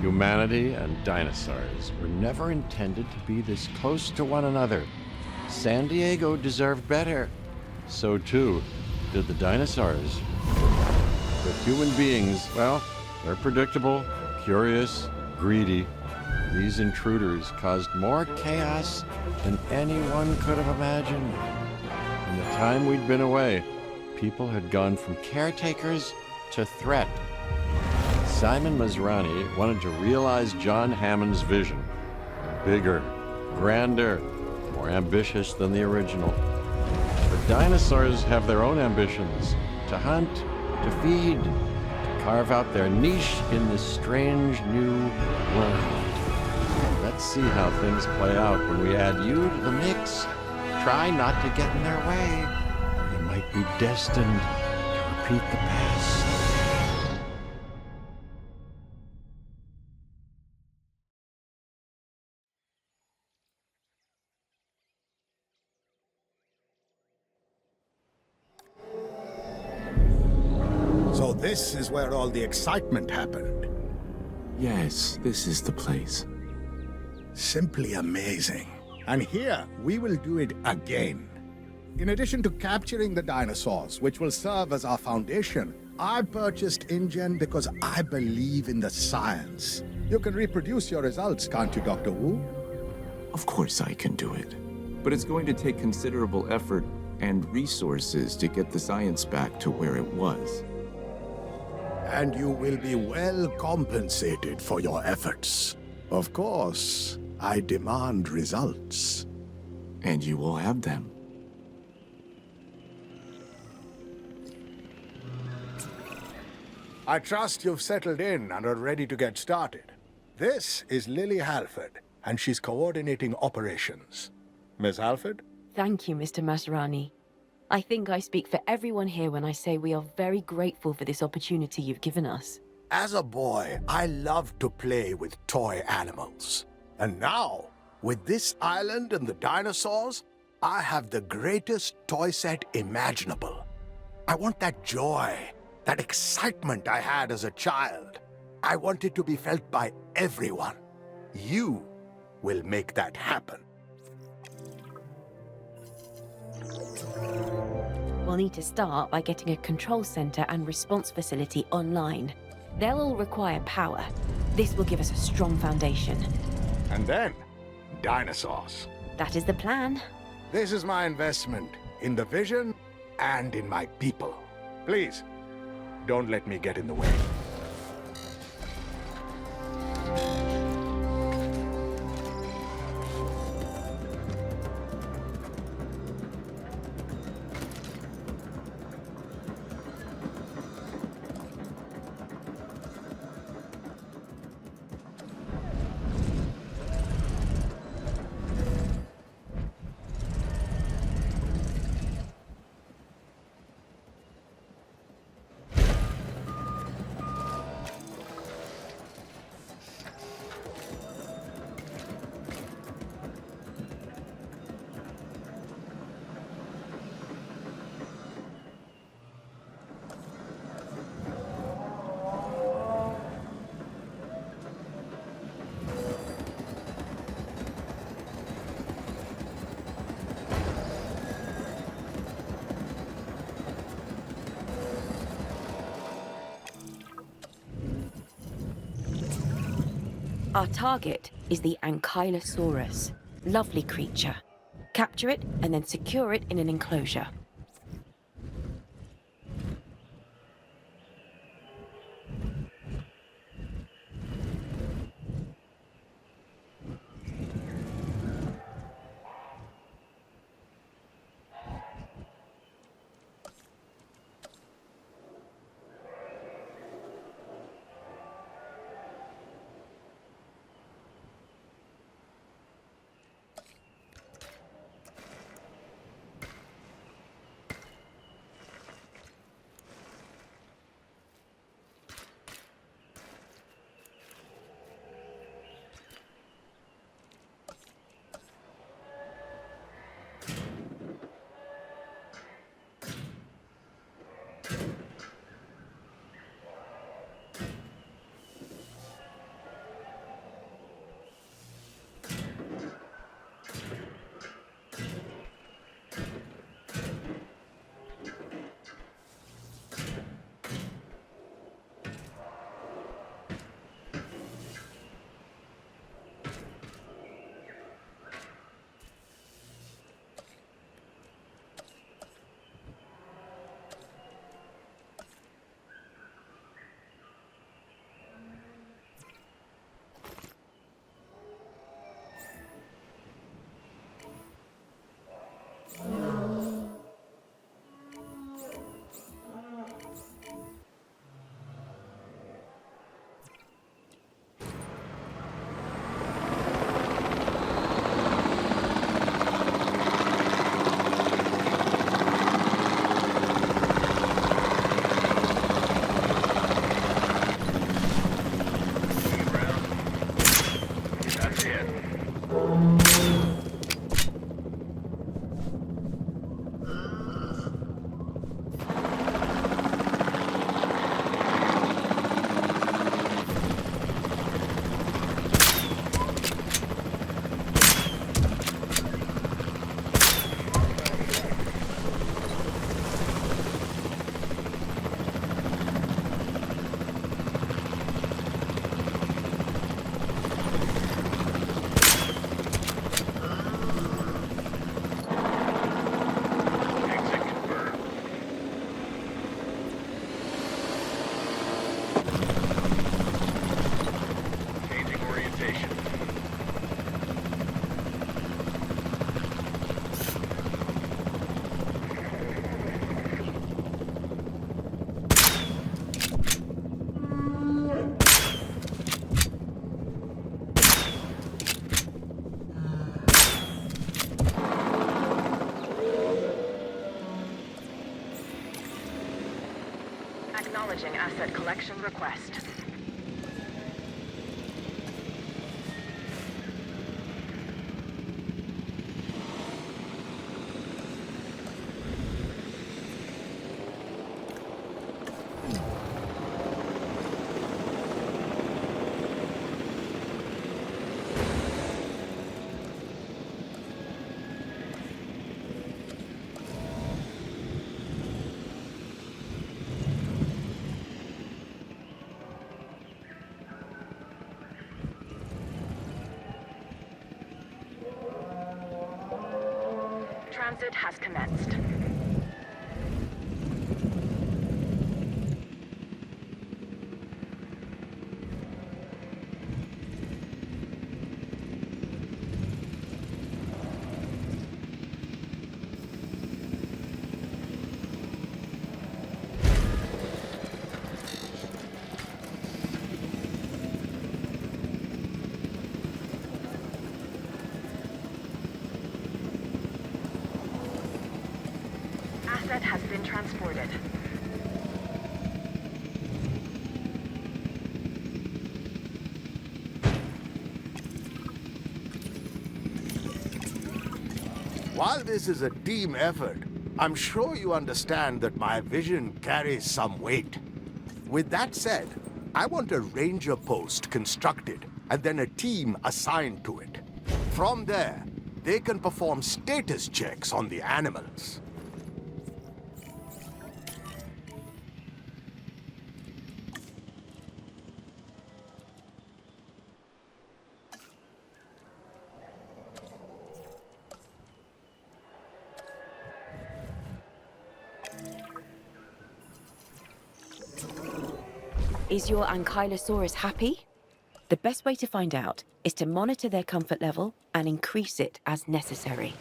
Humanity and dinosaurs were never intended to be this close to one another. San Diego deserved better. So too did the dinosaurs. But human beings, well, they're predictable, curious, greedy. These intruders caused more chaos than anyone could have imagined. In the time we'd been away, people had gone from caretakers to threat. Simon Masrani wanted to realize John Hammond's vision. Bigger, grander, more ambitious than the original. The dinosaurs have their own ambitions: to hunt, to feed, to carve out their niche in this strange new world. Let's see how things play out when we add you to the mix. Try not to get in their way, or you might be destined to repeat the past. So this is where all the excitement happened. Yes, this is the place. Simply amazing. And here, we will do it again. In addition to capturing the dinosaurs, which will serve as our foundation, I purchased InGen because I believe in the science. You can reproduce your results, can't you, Dr. Wu? Of course I can do it. But it's going to take considerable effort and resources to get the science back to where it was. And you will be well compensated for your efforts. Of course, I demand results. And you will have them. I trust you've settled in and are ready to get started. This is Lily Halford, and she's coordinating operations. Miss Halford? Thank you, Mr. Masrani. I think I speak for everyone here when I say we are very grateful for this opportunity you've given us. As a boy, I loved to play with toy animals. And now, with this island and the dinosaurs, I have the greatest toy set imaginable. I want that joy, that excitement I had as a child. I want it to be felt by everyone. You will make that happen. We'll need to start by getting a control center and response facility online. They'll all require power. This will give us a strong foundation. And then, dinosaurs. That is the plan. This is my investment in the vision and in my people. Please, don't let me get in the way. Our target is the Ankylosaurus. Lovely creature. Capture it and then secure it in an enclosure. Acknowledging asset collection request. Transit has commenced. Asset has been transported. While this is a team effort, I'm sure you understand that my vision carries some weight. With that said, I want a ranger post constructed and then a team assigned to it. From there, they can perform status checks on the animals. Is your Ankylosaurus happy? The best way to find out is to monitor their comfort level and increase it as necessary.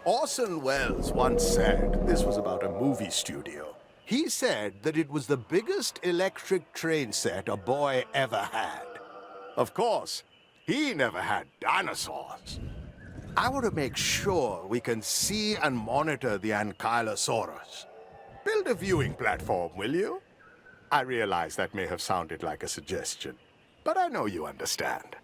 Orson Welles once said, this was about a movie studio, he said that it was the biggest electric train set a boy ever had. Of course, he never had dinosaurs. I want to make sure we can see and monitor the Ankylosaurus. Build a viewing platform, will you? I realize that may have sounded like a suggestion, but I know you understand.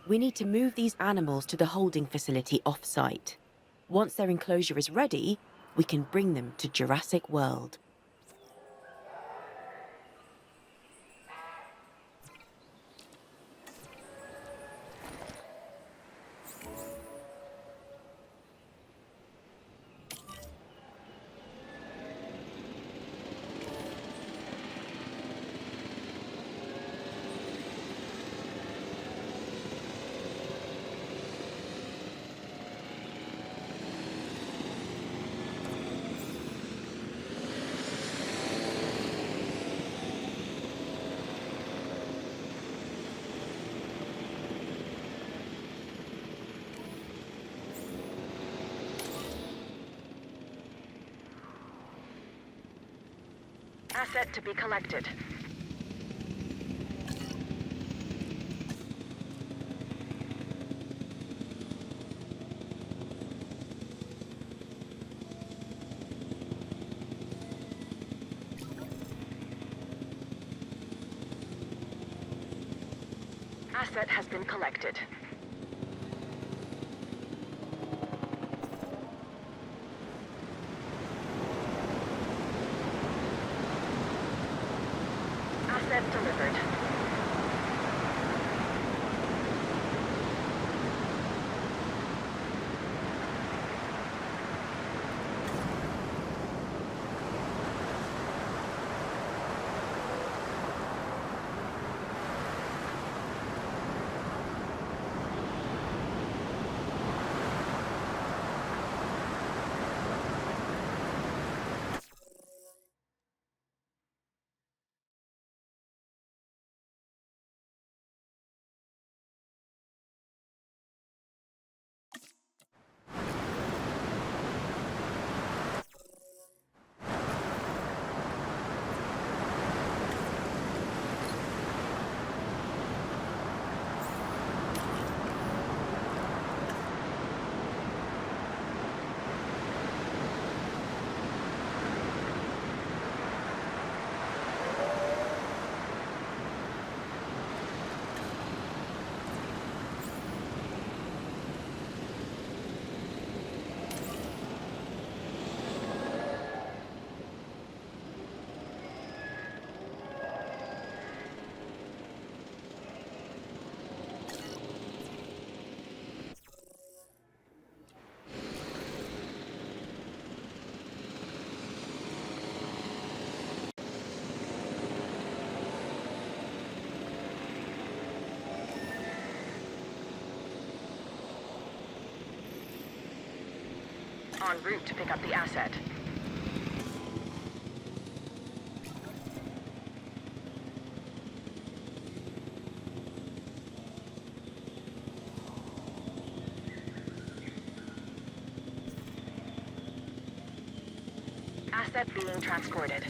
We need to move these animals to the holding facility off-site. Once their enclosure is ready, we can bring them to Jurassic World. Asset to be collected. Asset has been collected. Asset delivered. En route to pick up the asset. Asset being transported.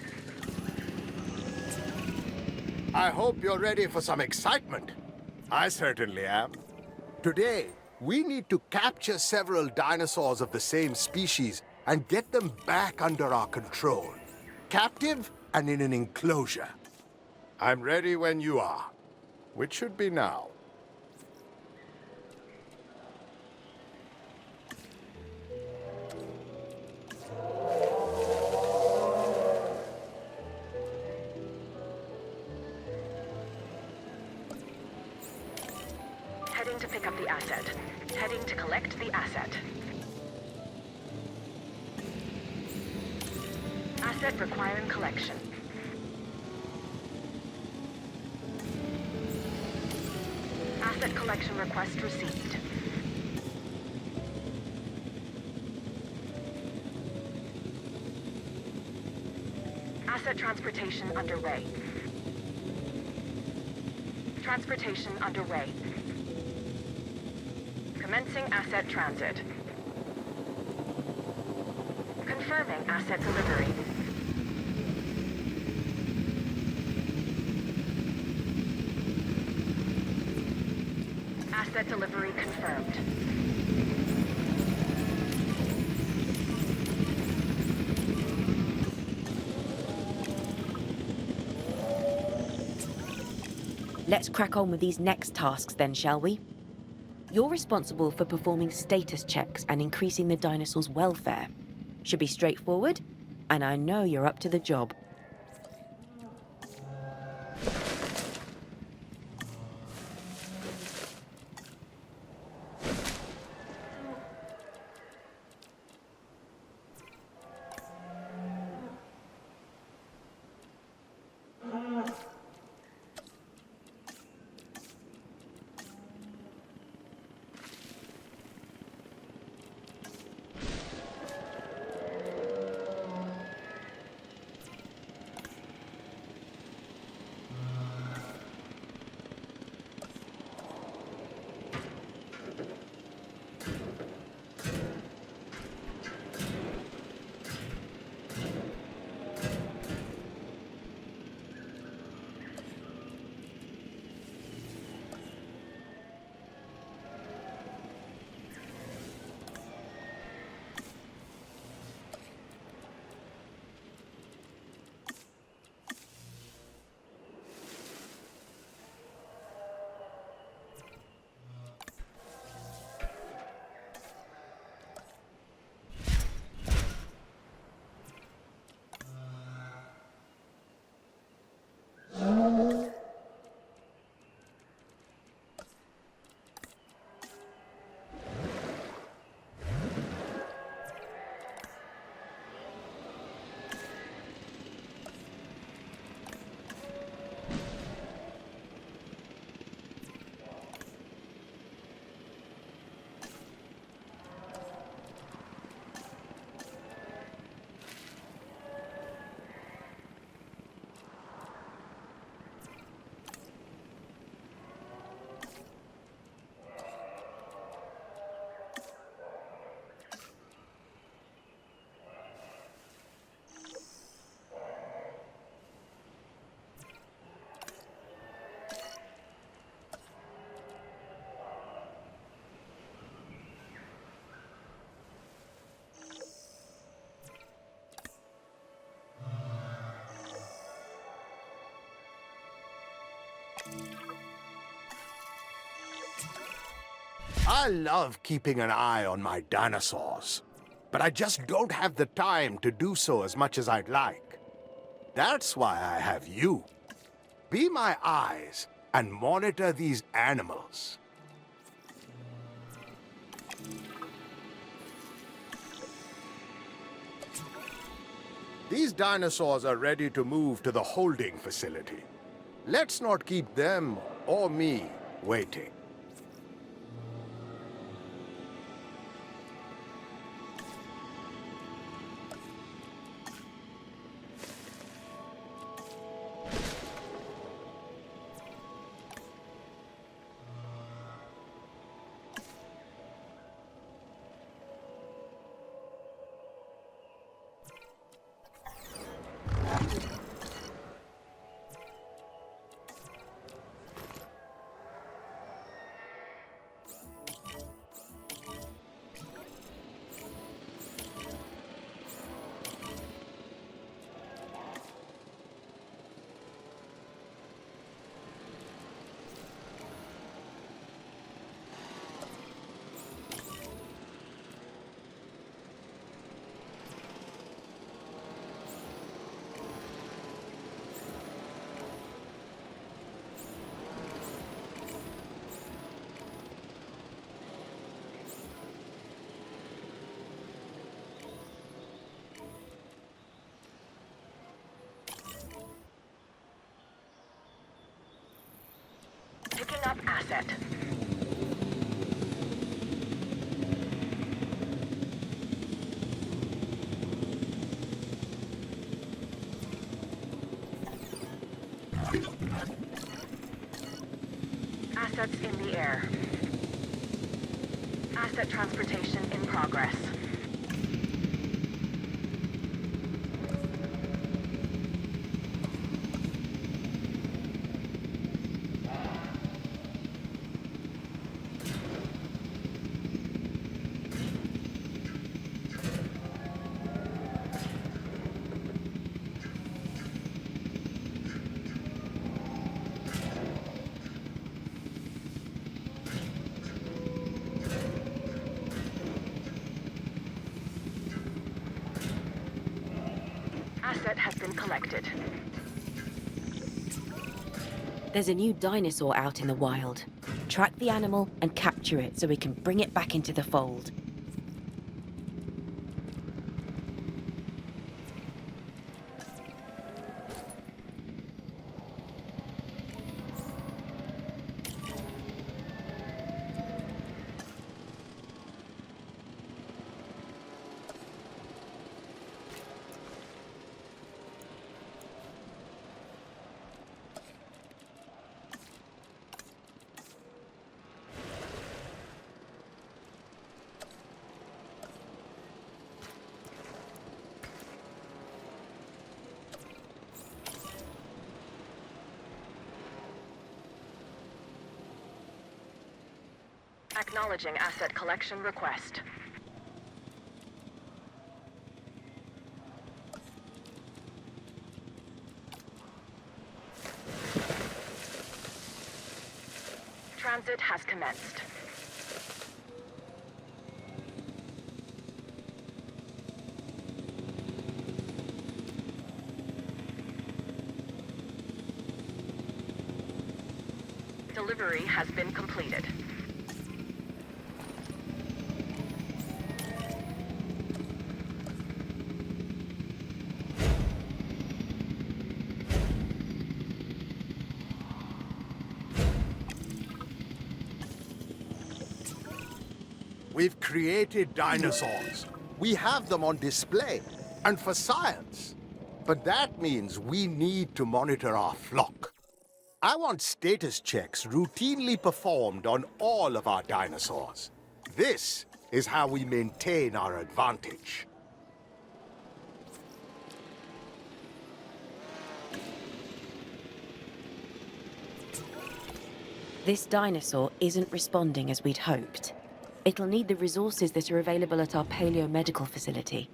I hope you're ready for some excitement. I certainly am. Today, we need to capture several dinosaurs of the same species and get them back under our control, captive and in an enclosure. I'm ready when you are, which should be now. Heading to pick up the asset. Heading to collect the asset. Asset requiring collection. Asset collection request received. Asset transportation underway. Transportation underway. Commencing asset transit. Confirming asset delivery. Asset delivery confirmed. Let's crack on with these next tasks then, shall we? You're responsible for performing status checks and increasing the dinosaurs' welfare. Should be straightforward, and I know you're up to the job. I love keeping an eye on my dinosaurs, but I just don't have the time to do so as much as I'd like. That's why I have you. Be my eyes and monitor these animals. These dinosaurs are ready to move to the holding facility. Let's not keep them or me waiting. Picking up asset. Assets in the air. Asset transportation in progress. Asset has been collected. There's a new dinosaur out in the wild. Track the animal and capture it so we can bring it back into the fold. Acknowledging asset collection request. Transit has commenced. Delivery has been completed. We've created dinosaurs. We have them on display, and for science. But that means we need to monitor our flock. I want status checks routinely performed on all of our dinosaurs. This is how we maintain our advantage. This dinosaur isn't responding as we'd hoped. It'll need the resources that are available at our paleomedical facility.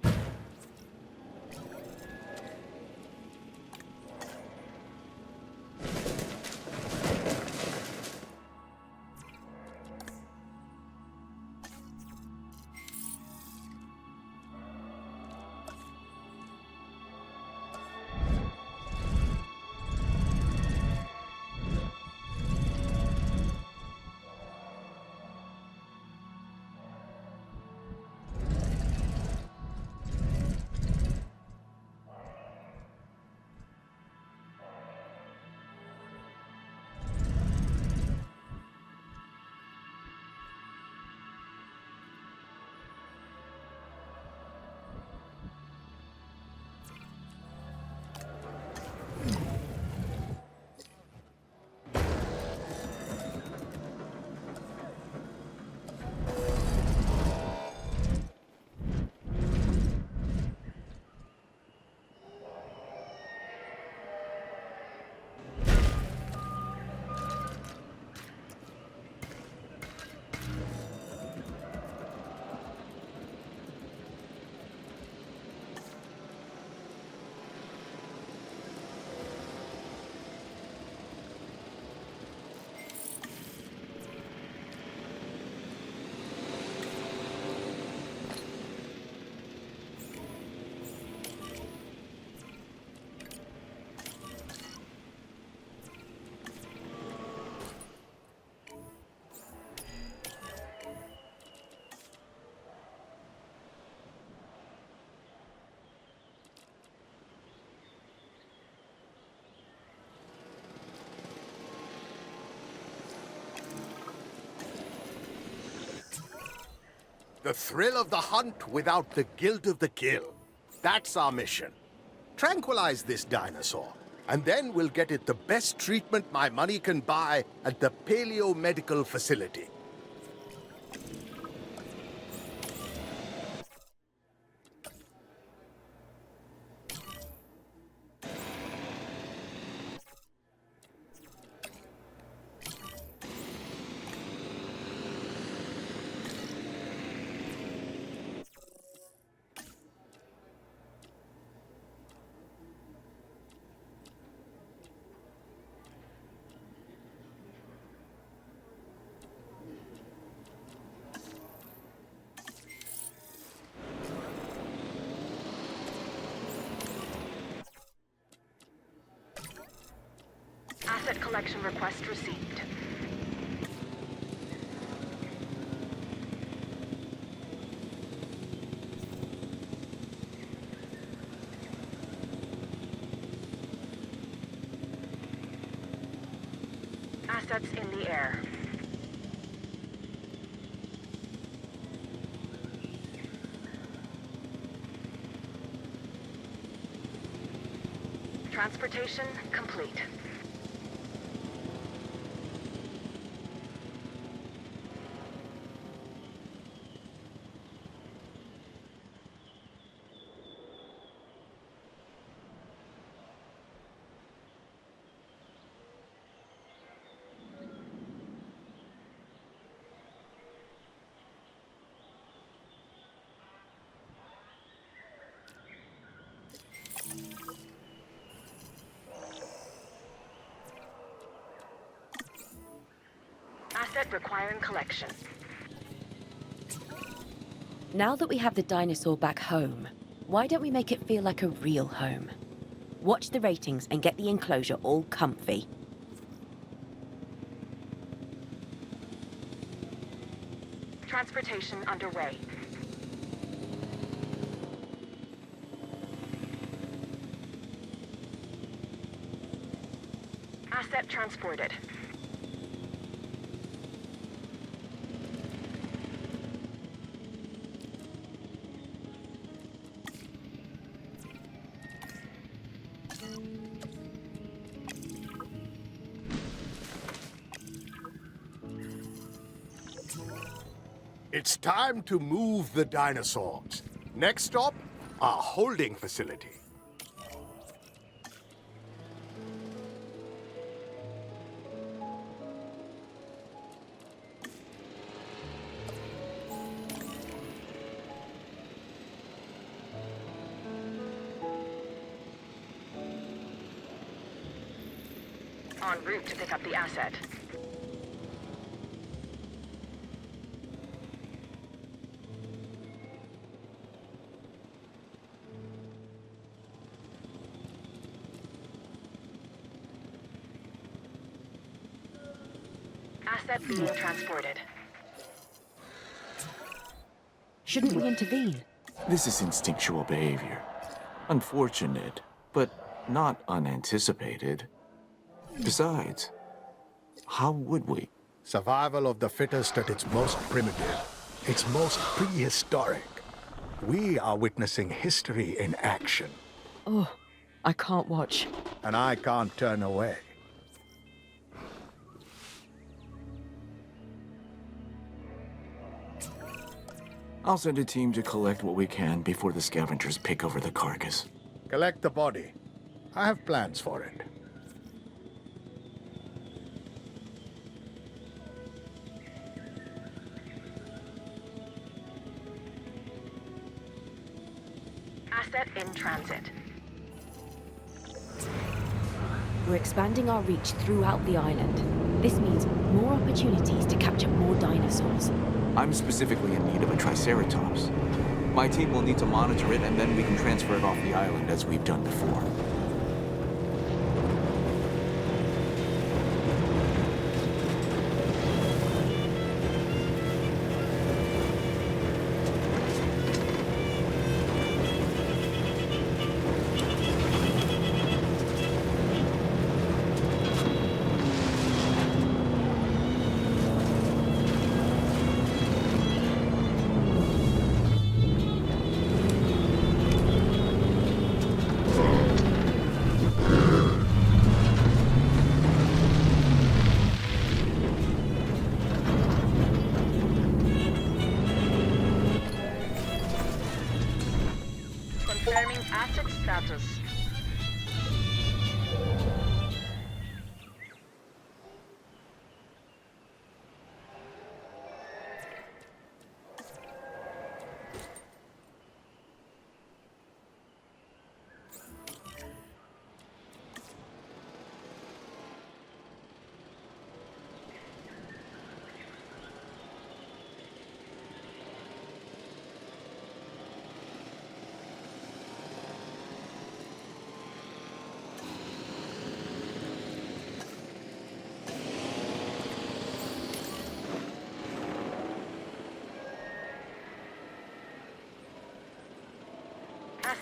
The thrill of the hunt without the guilt of the kill. That's our mission. Tranquilize this dinosaur, and then we'll get it the best treatment my money can buy at the Paleo-Medical Facility. Asset collection request received. Assets in the air. Transportation complete. Asset requiring collection. Now that we have the dinosaur back home, why don't we make it feel like a real home? Watch the ratings and get the enclosure all comfy. Transportation underway. Asset transported. It's time to move the dinosaurs. Next stop, our holding facility. En route to pick up the asset. Asset being transported. Shouldn't we intervene? This is instinctual behavior. Unfortunate, but not unanticipated. Besides, how would we? Survival of the fittest at its most primitive, its most prehistoric. We are witnessing history in action, Oh, I can't watch. and I can't turn away. I'll send a team to collect what we can before the scavengers pick over the carcass. Collect the body. I have plans for it. Asset in transit. We're expanding our reach throughout the island. This means more opportunities to capture more dinosaurs. I'm specifically in need of a Triceratops. My team will need to monitor it, and then we can transfer it off the island as we've done before.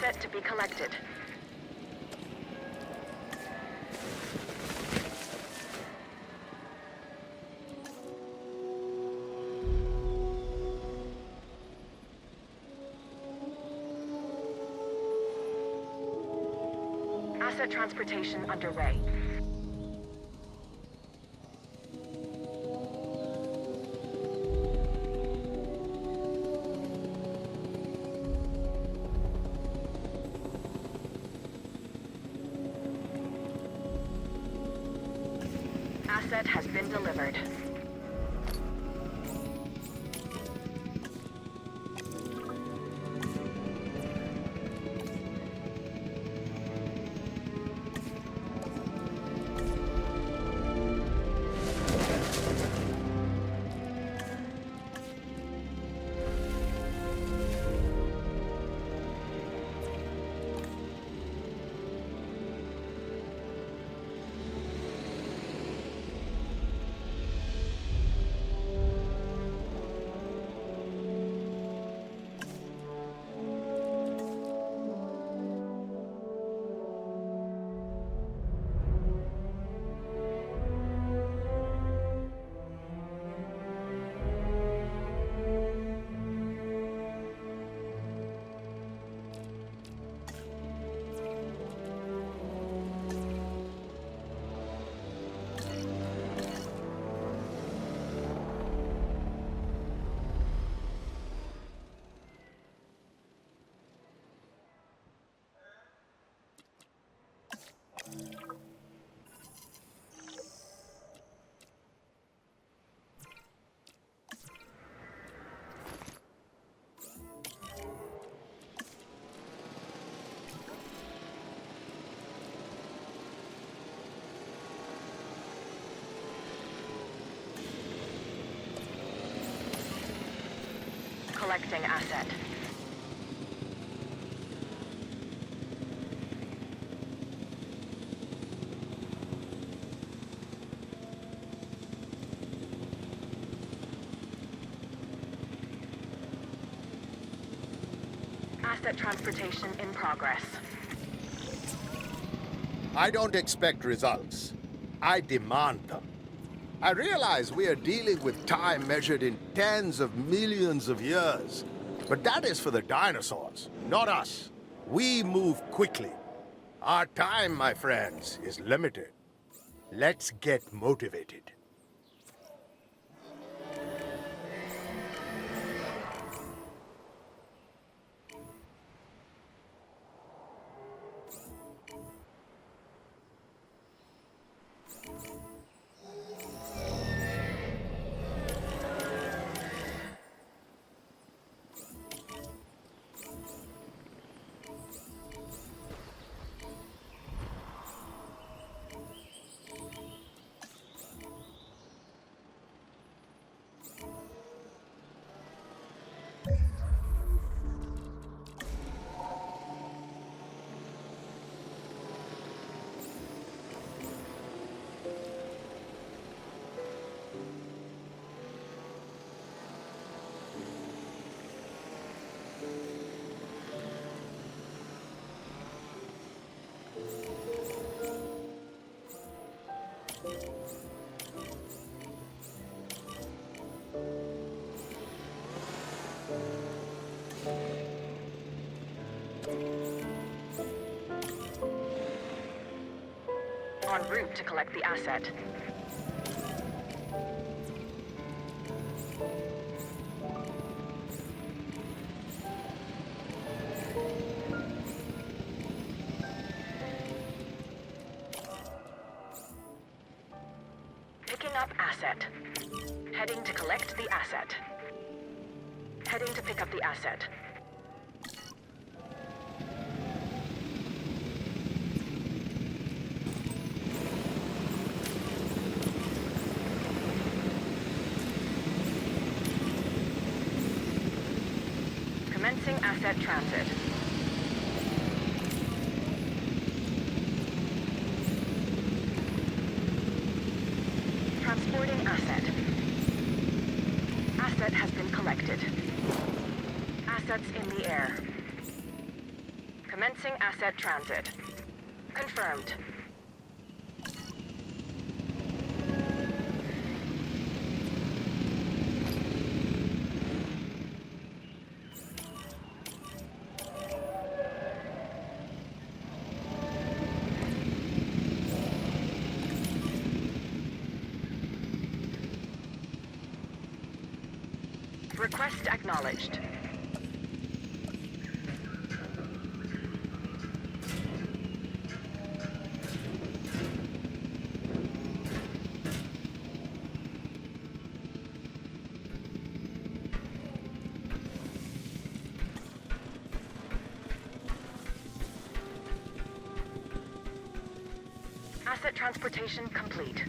Asset to be collected. Asset transportation underway. Asset has been delivered. Collecting asset. Asset transportation in progress. I don't expect results. I demand them. I realize we are dealing with time measured in tens of millions of years. But that is for the dinosaurs, not us. We move quickly. Our time, my friends, is limited. Let's get motivated. En route to collect the asset. Picking up asset. Heading to collect the asset. Heading to pick up the asset. Commencing asset transit. Transporting asset. Asset has been collected. Assets in the air. Commencing asset transit. Confirmed. Request acknowledged. Asset transportation complete.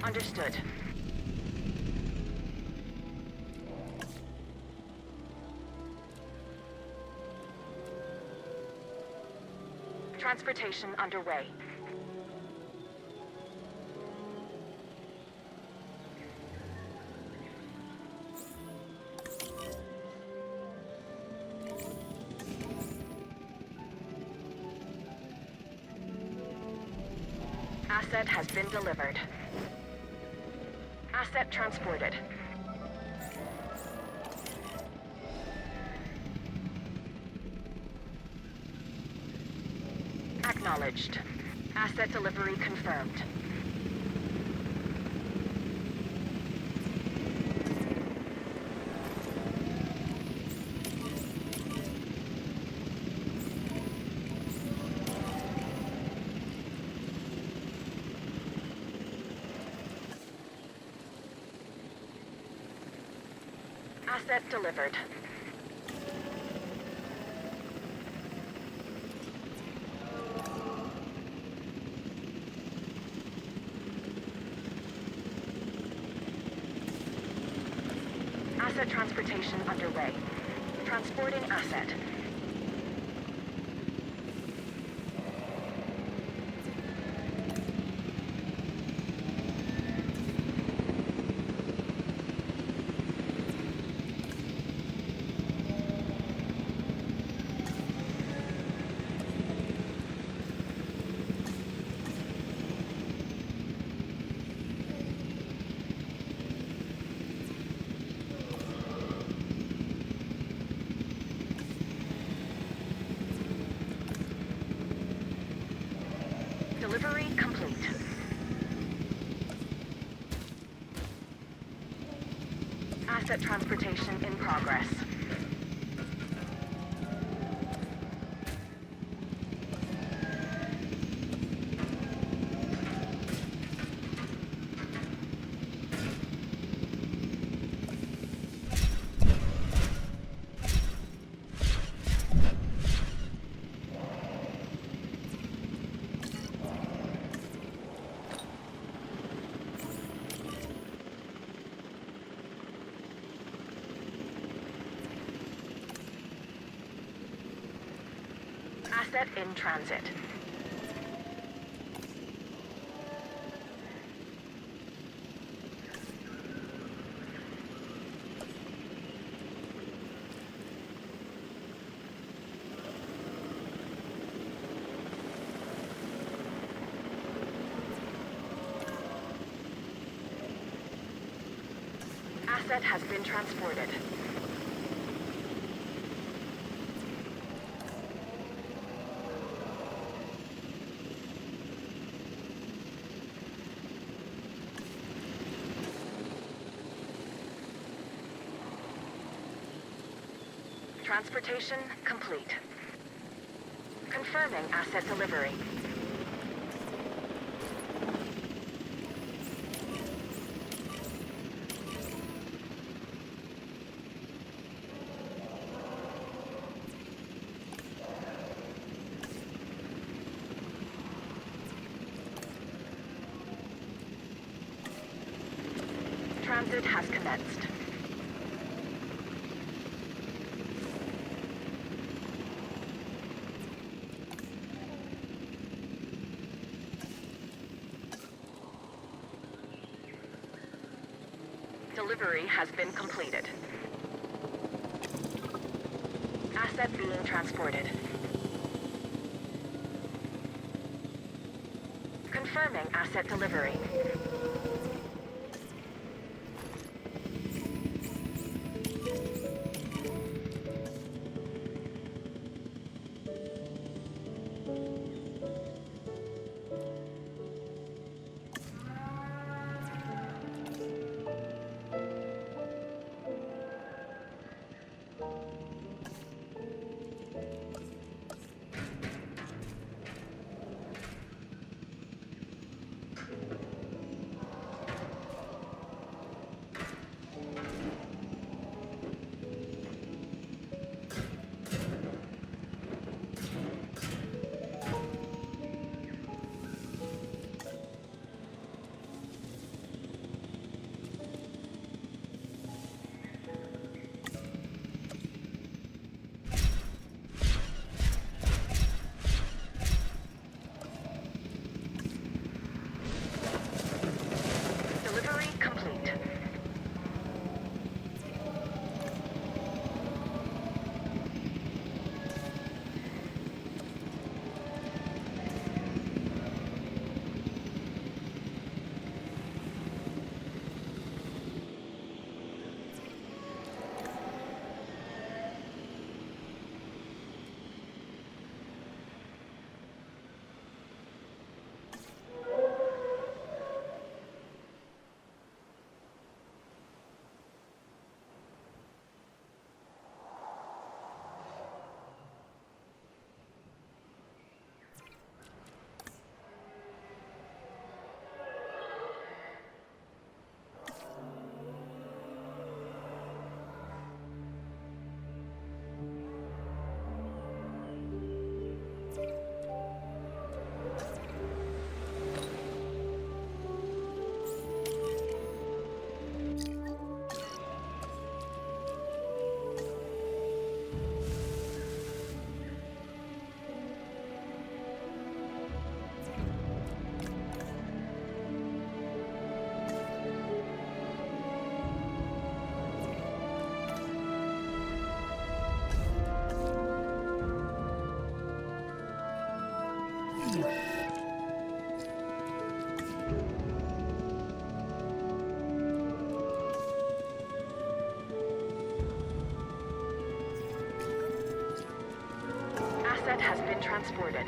Understood. Transportation underway. Asset has been delivered. Asset transported. Acknowledged. Asset delivery confirmed. Asset delivered. Asset transportation underway. Transporting asset. Delivery complete. Asset transportation in progress. Asset in transit. Asset has been transported. Transportation complete. Confirming asset delivery. Transit has commenced. Delivery has been completed. Asset being transported. Confirming asset delivery. Delivery complete. Asset has been transported.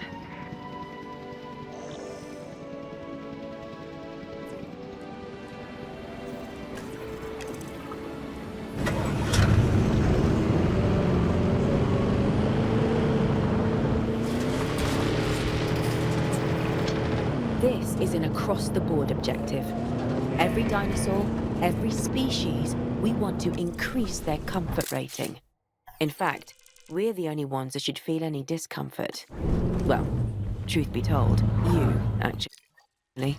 This is an across-the-board objective. Every dinosaur, every species, we want to increase their comfort rating. In fact, we're the only ones that should feel any discomfort. Well, truth be told, you, actually.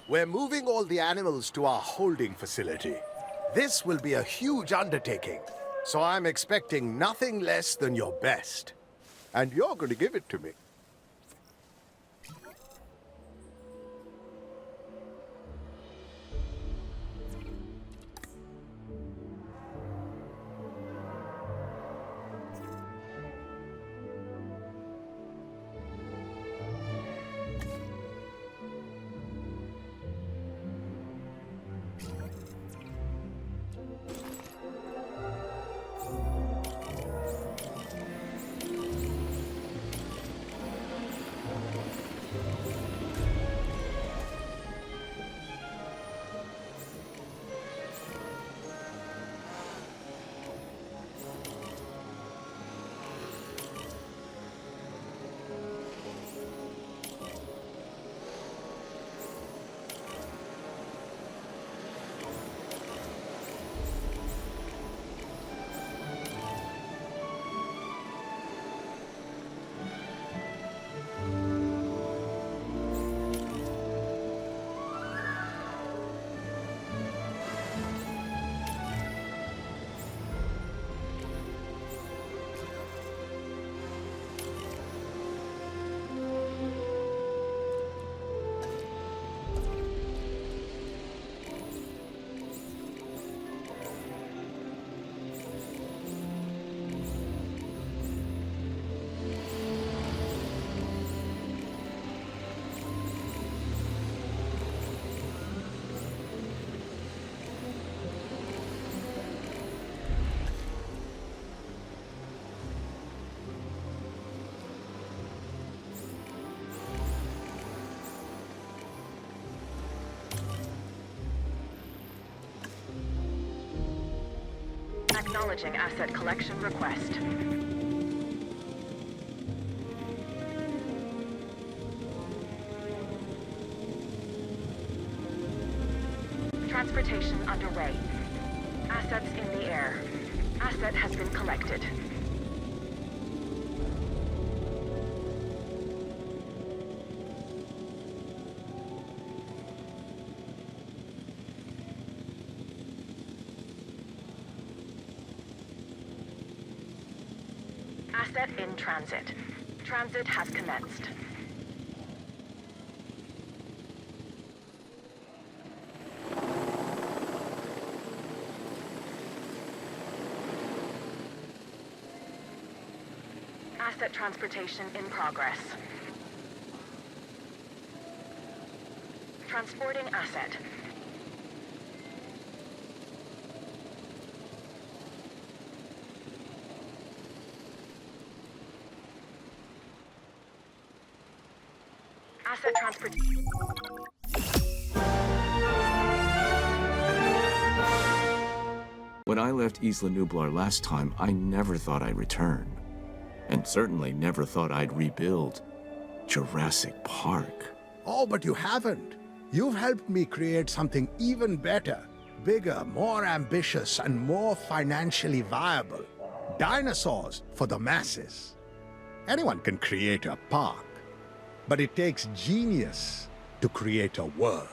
We're moving all the animals to our holding facility. This will be a huge undertaking, so I'm expecting nothing less than your best. And you're going to give it to me. Acknowledging asset collection request. Transportation underway. Assets in the air. Asset has been collected. Asset in transit. Transit has commenced. Asset transportation in progress. Transporting asset. Asset transport. When I left Isla Nublar last time, I never thought I'd return. And certainly never thought I'd rebuild Jurassic Park. Oh, but you haven't. You've helped me create something even better, bigger, more ambitious, and more financially viable. Dinosaurs for the masses. Anyone can create a park, but it takes genius to create a world.